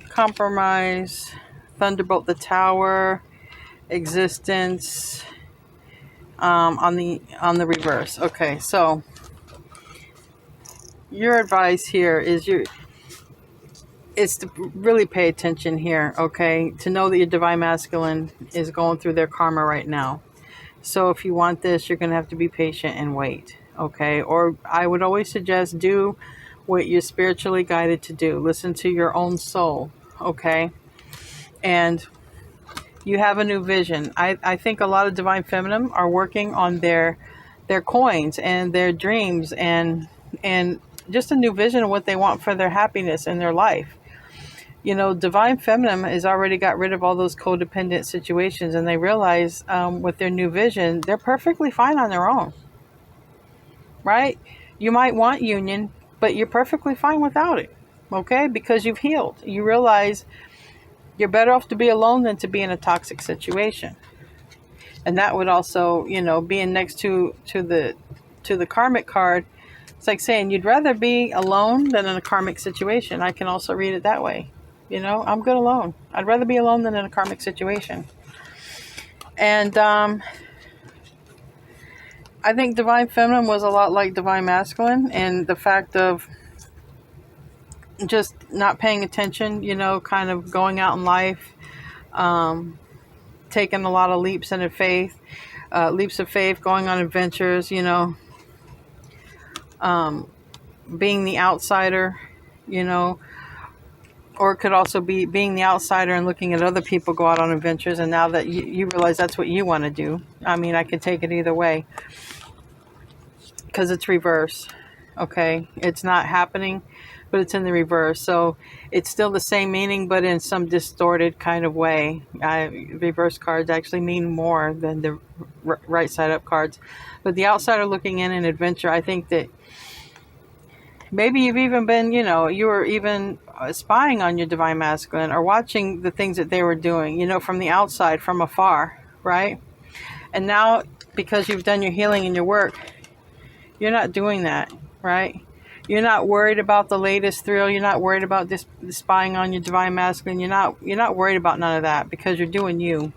Compromise, Thunderbolt the Tower, Existence, on the reverse. Okay, so your advice here is it's to really pay attention here, okay? To know that your Divine Masculine is going through their karma right now. So if you want this, you're going to have to be patient and wait, Okay, or I would always suggest do what you're spiritually guided to do. Listen to your own soul. Okay, and you have a new vision. I think a lot of divine feminine are working on their coins and their dreams and just a new vision of what they want for their happiness in their life. You know, divine feminine has already got rid of all those codependent situations, and they realize with their new vision, they're perfectly fine on their own, right? You might want union, but you're perfectly fine without it, okay? Because you've healed. You realize you're better off to be alone than to be in a toxic situation. And that would also, you know, being next to the karmic card, it's like saying you'd rather be alone than in a karmic situation. I can also read it that way. You know, I'm good alone. I'd rather be alone than in a karmic situation. And I think divine feminine was a lot like divine masculine, and the fact of just not paying attention, you know, kind of going out in life, taking a lot of leaps of faith, going on adventures, you know, being the outsider, you know, or it could also be being the outsider and looking at other people go out on adventures, and now that you realize that's what you want to do. I mean, I could take it either way because it's reverse. Okay, it's not happening, but it's in the reverse, so it's still the same meaning, but in some distorted kind of way. Reverse cards actually mean more than the right side up cards, but the outsider looking in an adventure, I think that maybe you've even been, you know, you were even spying on your divine masculine or watching the things that they were doing, you know, from the outside, from afar, right? And now, because you've done your healing and your work, you're not doing that, right? You're not worried about the latest thrill. You're not worried about this spying on your divine masculine. You're not worried about none of that because you're doing you.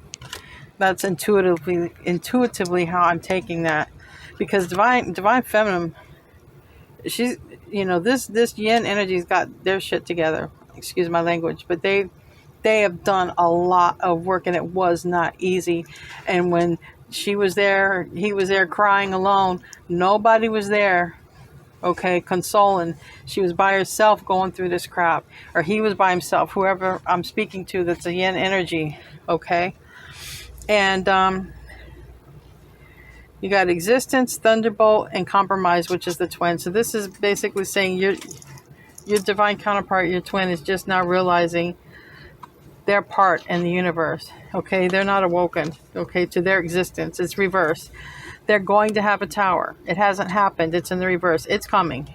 That's intuitively how I'm taking that, because divine feminine, she's, you know, this yin energy's got their shit together. Excuse my language, but they have done a lot of work, and it was not easy. And when she was there, he was there crying alone. Nobody was there, okay, consoling. She was by herself going through this crap, or he was by himself, whoever I'm speaking to that's a yin energy, okay? And you got existence, thunderbolt, and compromise, which is the twin. So this is basically saying your divine counterpart, your twin, is just now realizing their part in the universe, okay? They're not awoken, okay, to their existence. It's reverse. They're going to have a tower. It hasn't happened. It's in the reverse. It's coming.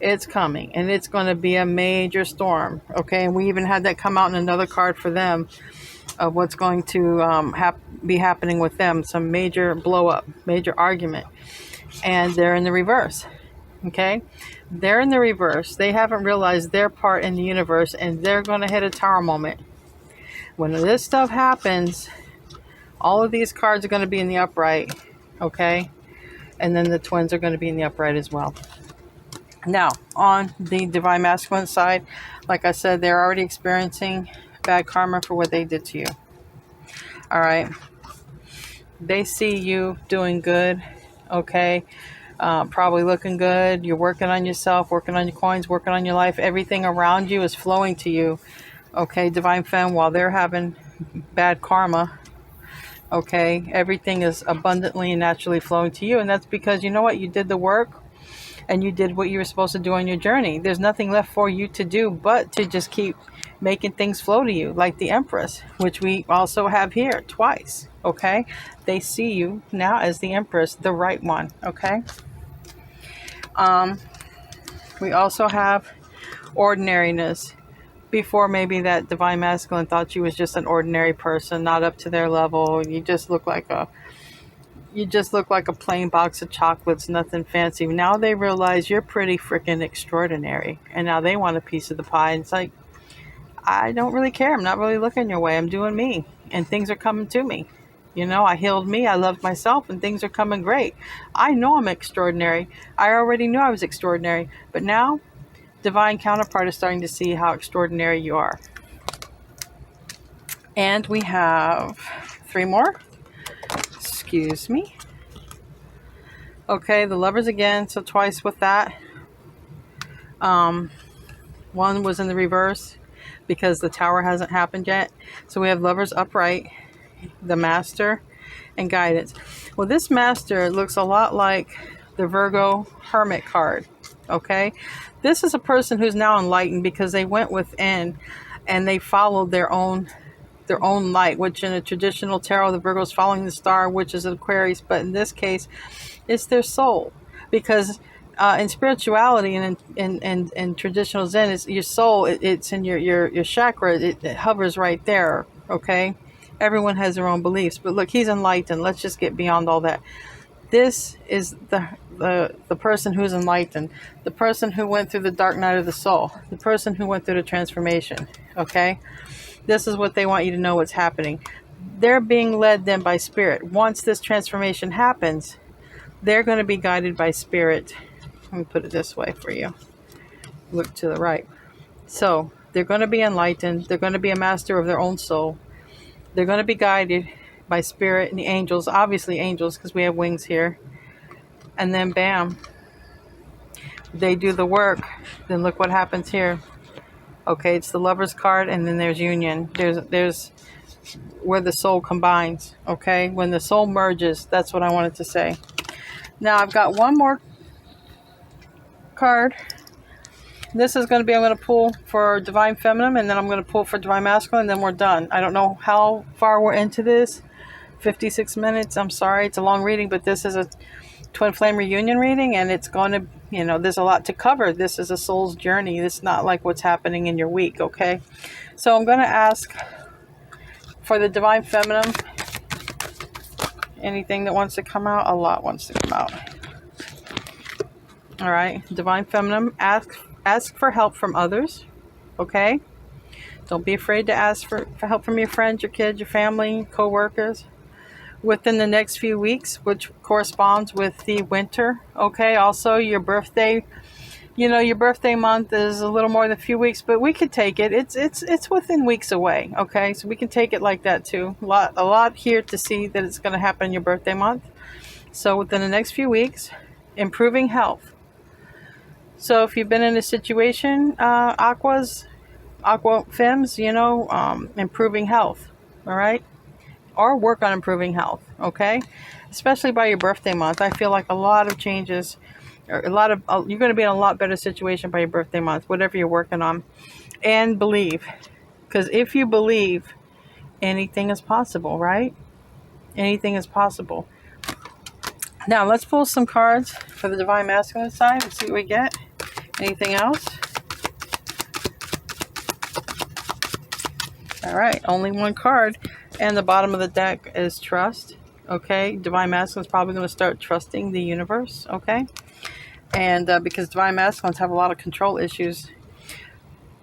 It's coming. And it's going to be a major storm. Okay. And we even had that come out in another card for them of what's going to be happening with them. Some major blow up, major argument. And they're in the reverse. Okay. They're in the reverse. They haven't realized their part in the universe, and they're going to hit a tower moment. When this stuff happens, all of these cards are going to be in the upright. Okay, and then the twins are going to be in the upright as well. Now, on the divine masculine side, like I said, they're already experiencing bad karma for what they did to you. All right, they see you doing good, okay, probably looking good. You're working on yourself, working on your coins, working on your life. Everything around you is flowing to you, okay, divine femme, while they're having bad karma. Okay, everything is abundantly and naturally flowing to you, and that's because, you know what, you did the work and you did what you were supposed to do on your journey. There's nothing left for you to do but to just keep making things flow to you, like the Empress, which we also have here twice. Okay, they see you now as the Empress, the right one. Okay, we also have ordinariness. Before, maybe that divine masculine thought you was just an ordinary person, not up to their level. You just look like a plain box of chocolates, nothing fancy. Now they realize you're pretty freaking extraordinary, and now they want a piece of the pie. And it's like, I don't really care. I'm not really looking your way. I'm doing me, and things are coming to me. You know, I healed me. I loved myself, and things are coming great. I know I'm extraordinary. I already knew I was extraordinary, but now divine counterpart is starting to see how extraordinary you are. And we have 3 more. Excuse me. Okay, the Lovers again, so twice with that. One was in the reverse because the Tower hasn't happened yet. So we have Lovers upright, the Master, and Guidance. Well, this Master looks a lot like the Virgo Hermit card. Okay, this is a person who's now enlightened because they went within and they followed their own light, which in a traditional tarot, the Virgo is following the star, which is Aquarius, but in this case, it's their soul. Because in spirituality and in traditional Zen, it's your soul, it's in your chakra, it hovers right there, okay? Everyone has their own beliefs, but look, he's enlightened. Let's just get beyond all that. This is the person who's enlightened, the person who went through the dark night of the soul, the person who went through the transformation, okay? This is what they want you to know what's happening. They're being led then by spirit. Once this transformation happens, they're going to be guided by spirit. Let me put it this way for you. Look to the right. So they're going to be enlightened. They're going to be a master of their own soul. They're going to be guided by spirit and the angels. Obviously angels, because we have wings here. And then bam, they do the work. Then look what happens here. Okay, it's the Lover's card, and then there's union. There's where the soul combines. Okay, when the soul merges, that's what I wanted to say. Now I've got one more card. This is going to be, I'm going to pull for Divine Feminine, and then I'm going to pull for Divine Masculine, and then we're done. I don't know how far we're into this. 56 minutes. I'm sorry, it's a long reading, but this is a Twin Flame reunion reading, and it's going to, there's a lot to cover. This is a soul's journey. It's not like what's happening in your week, okay? So I'm going to ask for the Divine Feminine. Anything that wants to come out, a lot wants to come out. All right, Divine Feminine, ask for help from others, okay? Don't be afraid to ask for help from your friends, your kids, your family, co-workers. Within the next few weeks, which corresponds with the winter, okay? Also, your birthday, your birthday month is a little more than a few weeks, but we could take it. It's within weeks away, okay? So we can take it like that too. A lot here to see that it's going to happen in your birthday month. So within the next few weeks, improving health. So if you've been in a situation, aqua femmes, improving health, all right? Or work on improving health, okay? Especially by your birthday month. I feel like a lot of changes, or you're going to be in a lot better situation by your birthday month, whatever you're working on. And believe, because if you believe, anything is possible, right? Anything is possible. Now let's pull some cards for the Divine Masculine side and see what we get. Anything else? All right, only one card. And the bottom of the deck is trust. Okay, Divine Masculine is probably going to start trusting the universe. Okay, and because Divine Masculines have a lot of control issues,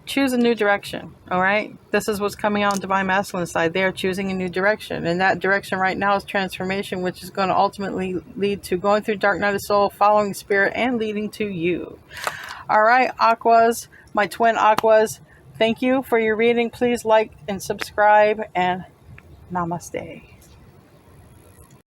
choose a new direction. All right, this is what's coming out on Divine Masculine side. They are choosing a new direction, and that direction right now is transformation, which is going to ultimately lead to going through dark night of soul, following spirit, and leading to you. All right, Aquas, my twin Aquas. Thank you for your reading. Please like and subscribe, and namaste.